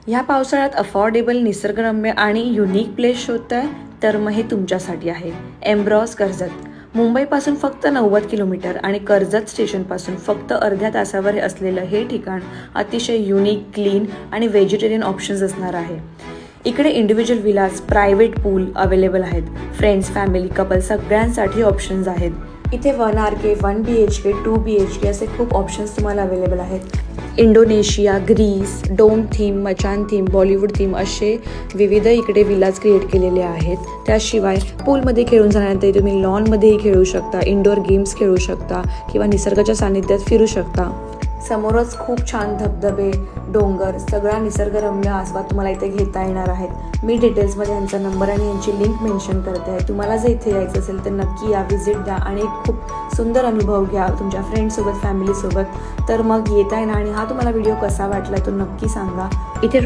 ह्या पावसाळ्यात अफोर्डेबल, निसर्गरम्य आणि युनिक प्लेस शोधताय तर मग हे तुमच्यासाठी आहे. एम्ब्रॉस कर्जत. मुंबईपासून फक्त 90 किलोमीटर आणि कर्जत स्टेशनपासून फक्त अर्ध्या तासावर असलेलं हे ठिकाण अतिशय युनिक, क्लीन आणि व्हेजिटेरियन ऑप्शन्स असणार आहे. इकडे इंडिव्हिज्युअल विलाज, प्रायव्हेट पूल अवेलेबल आहेत. फ्रेंड्स, फॅमिली, कपल सगळ्यांसाठी ऑप्शन्स आहेत. इथे 1 RK, 1 BHK, 2 BHK असे खूप ऑप्शन्स तुम्हाला अवेलेबल आहेत. इंडोनेशिया, ग्रीस, डोम थीम, मचान थीम, बॉलिवूड थीम असे विविध इकडे विलाज क्रिएट केलेले आहेत. त्याशिवाय पूलमध्ये खेळून झाल्यानंतर तुम्ही लॉनमध्येही खेळू शकता, इंडोर गेम्स खेळू शकता किंवा निसर्गाच्या सानिध्यात फिरू शकता. समोरच खूप छान धबधबे, डोंगर, सगळा निसर्गरम्य आस्वाद तुम्हाला इथे घेता येणार आहेत. मी डिटेल्समध्ये यांचा नंबर आणि यांची लिंक मेन्शन करते आहे. तुम्हाला जर इथे यायचं असेल तर नक्की या, व्हिजिट द्या आणि एक खूप सुंदर अनुभव घ्या तुमच्या फ्रेंड्ससोबत, फॅमिलीसोबत. तर मग येता येणार आणि हा तुम्हाला व्हिडिओ कसा वाटला तो नक्की सांगा. इथे